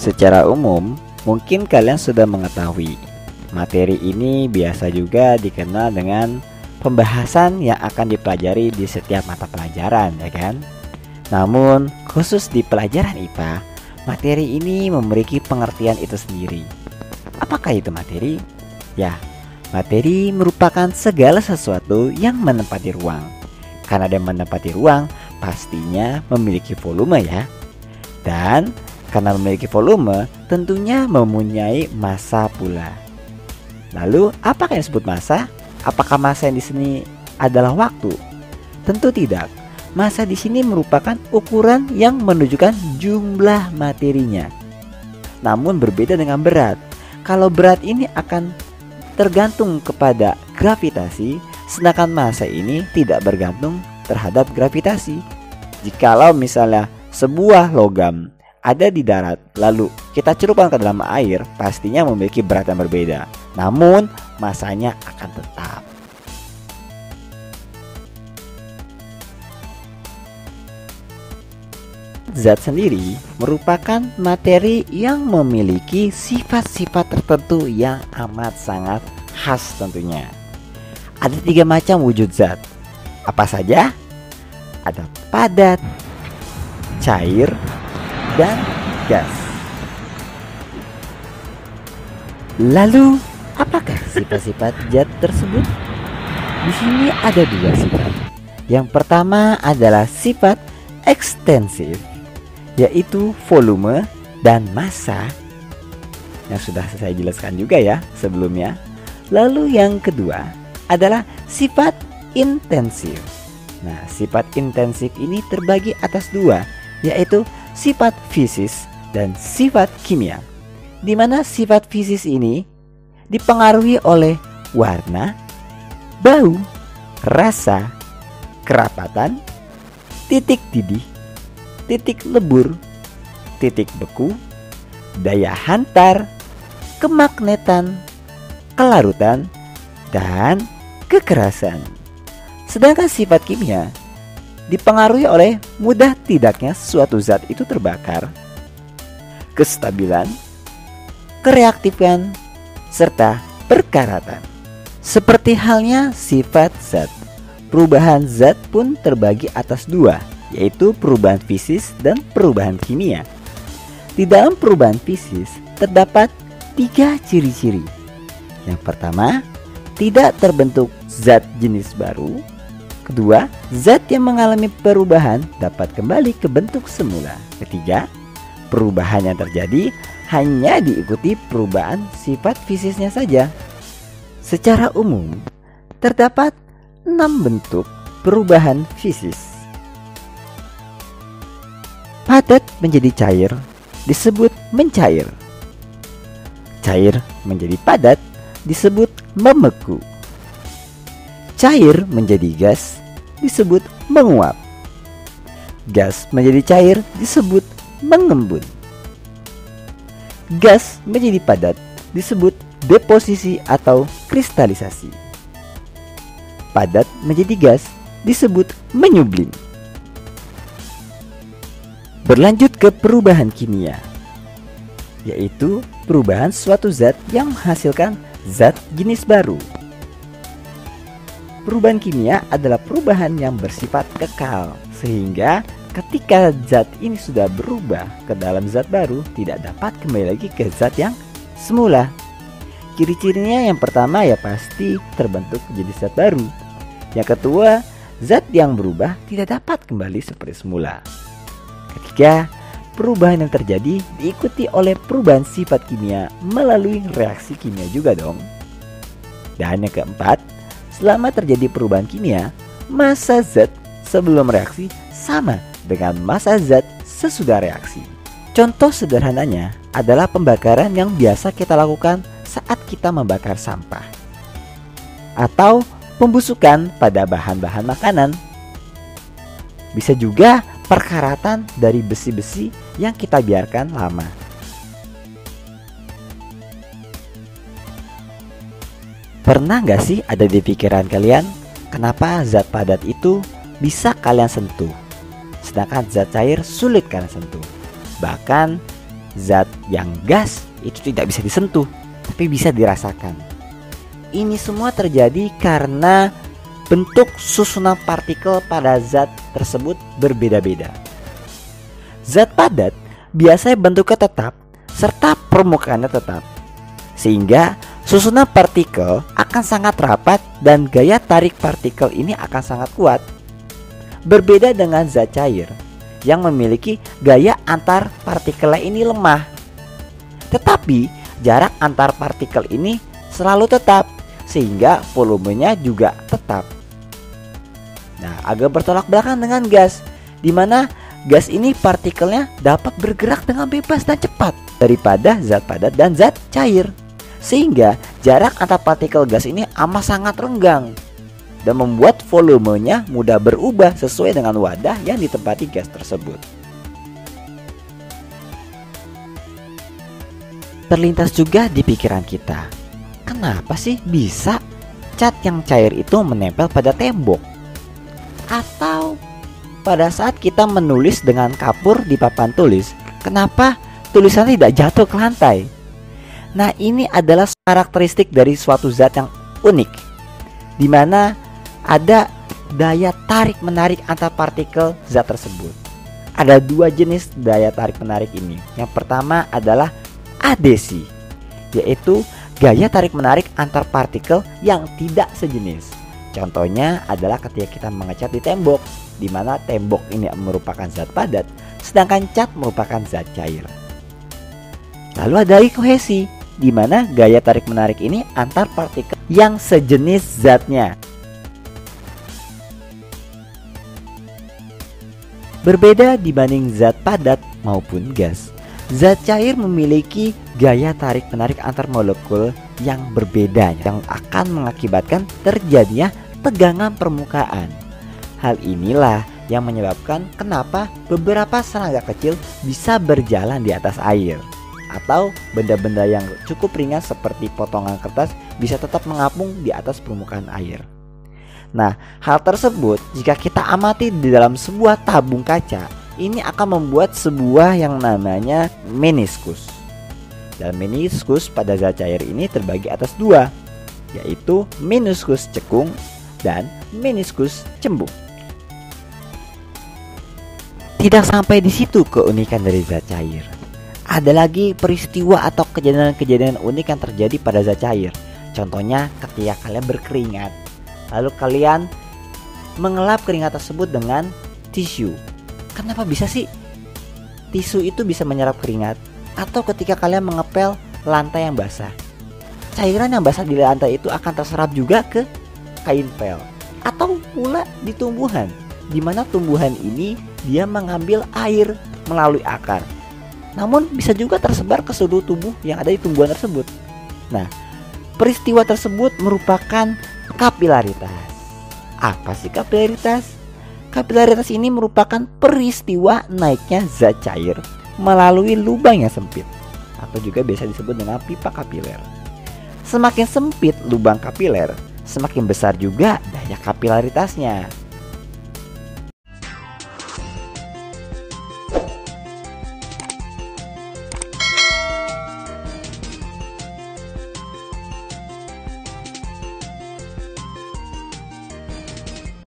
Secara umum, mungkin kalian sudah mengetahui materi ini biasa juga dikenal dengan pembahasan yang akan dipelajari di setiap mata pelajaran, ya kan? Namun, khusus di pelajaran IPA, materi ini memiliki pengertian itu sendiri. Apakah itu materi? Ya, materi merupakan segala sesuatu yang menempati ruang. Karena dia menempati ruang, pastinya memiliki volume ya. Dan karena memiliki volume, tentunya mempunyai massa pula. Lalu, apakah yang disebut massa? Apakah massa yang di sini adalah waktu? Tentu tidak. Massa di sini merupakan ukuran yang menunjukkan jumlah materinya. Namun berbeda dengan berat. Kalau berat ini akan tergantung kepada gravitasi, sedangkan massa ini tidak bergantung terhadap gravitasi. Jikalau misalnya sebuah logam ada di darat, lalu kita celupkan ke dalam air, pastinya memiliki berat yang berbeda. Namun massanya akan tetap. Zat sendiri merupakan materi yang memiliki sifat-sifat tertentu yang amat sangat khas tentunya. Ada 3 macam wujud zat. Apa saja? Ada padat, cair, dan gas. Lalu, apakah sifat-sifat zat tersebut? Di sini ada 2 sifat. Yang pertama adalah sifat ekstensif, yaitu volume dan massa, yang sudah saya jelaskan juga ya sebelumnya. Lalu yang kedua adalah sifat intensif. Nah, sifat intensif ini terbagi atas 2, yaitu sifat fisis dan sifat kimia. Di mana sifat fisis ini dipengaruhi oleh warna, bau, rasa, kerapatan, titik didih, titik lebur, titik beku, daya hantar, kemagnetan, kelarutan, dan kekerasan. Sedangkan sifat kimia dipengaruhi oleh mudah tidaknya suatu zat itu terbakar, kestabilan, kereaktifan, serta perkaratan. Seperti halnya sifat zat, perubahan zat pun terbagi atas 2, yaitu perubahan fisis dan perubahan kimia. Di dalam perubahan fisis terdapat 3 ciri-ciri. Yang pertama, tidak terbentuk zat jenis baru. Kedua, zat yang mengalami perubahan dapat kembali ke bentuk semula. Ketiga, perubahan yang terjadi hanya diikuti perubahan sifat fisisnya saja. Secara umum, terdapat 6 bentuk perubahan fisis. Padat menjadi cair disebut mencair. Cair menjadi padat disebut membeku. Cair menjadi gas disebut menguap. Gas menjadi cair disebut mengembun. Gas menjadi padat disebut deposisi atau kristalisasi. Padat menjadi gas disebut menyublim. Berlanjut ke perubahan kimia, yaitu perubahan suatu zat yang menghasilkan zat jenis baru. Perubahan kimia adalah perubahan yang bersifat kekal, sehingga ketika zat ini sudah berubah ke dalam zat baru, tidak dapat kembali lagi ke zat yang semula. Ciri-cirinya yang pertama ya pasti terbentuk menjadi zat baru. Yang kedua, zat yang berubah tidak dapat kembali seperti semula. Ketiga, perubahan yang terjadi diikuti oleh perubahan sifat kimia melalui reaksi kimia juga dong. Dan yang keempat, selama terjadi perubahan kimia, massa zat sebelum reaksi sama dengan massa zat sesudah reaksi. Contoh sederhananya adalah pembakaran yang biasa kita lakukan saat kita membakar sampah, atau pembusukan pada bahan-bahan makanan. Bisa juga perkaratan dari besi-besi yang kita biarkan lama. Pernah gak sih ada di pikiran kalian kenapa zat padat itu bisa kalian sentuh, sedangkan zat cair sulit kalian sentuh? Bahkan zat yang gas itu tidak bisa disentuh, tapi bisa dirasakan. Ini semua terjadi karena bentuk susunan partikel pada zat tersebut berbeda-beda. Zat padat biasanya bentuknya tetap serta permukaannya tetap, sehingga susunan partikel akan sangat rapat dan gaya tarik partikel ini akan sangat kuat. Berbeda dengan zat cair yang memiliki gaya antar partikelnya ini lemah, tetapi jarak antar partikel ini selalu tetap, sehingga volumenya juga tetap. Nah, agak bertolak belakang dengan gas, di mana gas ini partikelnya dapat bergerak dengan bebas dan cepat daripada zat padat dan zat cair, sehingga jarak antar partikel gas ini amat sangat renggang dan membuat volumenya mudah berubah sesuai dengan wadah yang ditempati gas tersebut. Terlintas juga di pikiran kita, kenapa sih bisa cat yang cair itu menempel pada tembok? Atau pada saat kita menulis dengan kapur di papan tulis, kenapa tulisannya tidak jatuh ke lantai? Nah, ini adalah karakteristik dari suatu zat yang unik, di mana ada daya tarik menarik antar partikel zat tersebut. Ada dua jenis daya tarik menarik ini. Yang pertama adalah adesi, yaitu gaya tarik menarik antar partikel yang tidak sejenis. Contohnya adalah ketika kita mengecat di tembok, di mana tembok ini merupakan zat padat, sedangkan cat merupakan zat cair. Lalu ada kohesi, di mana gaya tarik menarik ini antar partikel yang sejenis zatnya. Berbeda dibanding zat padat maupun gas, zat cair memiliki gaya tarik menarik antar molekul yang berbeda, yang akan mengakibatkan terjadinya tegangan permukaan. Hal inilah yang menyebabkan kenapa beberapa serangga kecil bisa berjalan di atas air, atau benda-benda yang cukup ringan seperti potongan kertas bisa tetap mengapung di atas permukaan air. Nah, hal tersebut jika kita amati di dalam sebuah tabung kaca, ini akan membuat sebuah yang namanya meniskus. Dan meniskus pada zat cair ini terbagi atas dua, yaitu meniskus cekung dan meniskus cembung. Tidak sampai di situ keunikan dari zat cair. Ada lagi peristiwa atau kejadian-kejadian unik yang terjadi pada zat cair. Contohnya ketika kalian berkeringat, lalu kalian mengelap keringat tersebut dengan tisu. Kenapa bisa sih tisu itu bisa menyerap keringat? Atau ketika kalian mengepel lantai yang basah, cairan yang basah di lantai itu akan terserap juga ke kain pel. Atau pula di tumbuhan, di mana tumbuhan ini dia mengambil air melalui akar, namun bisa juga tersebar ke seluruh tubuh yang ada di tumbuhan tersebut. Nah, peristiwa tersebut merupakan kapilaritas. Apa sih kapilaritas? Kapilaritas ini merupakan peristiwa naiknya zat cair melalui lubang yang sempit, atau juga biasa disebut dengan pipa kapiler. Semakin sempit lubang kapiler, semakin besar juga daya kapilaritasnya.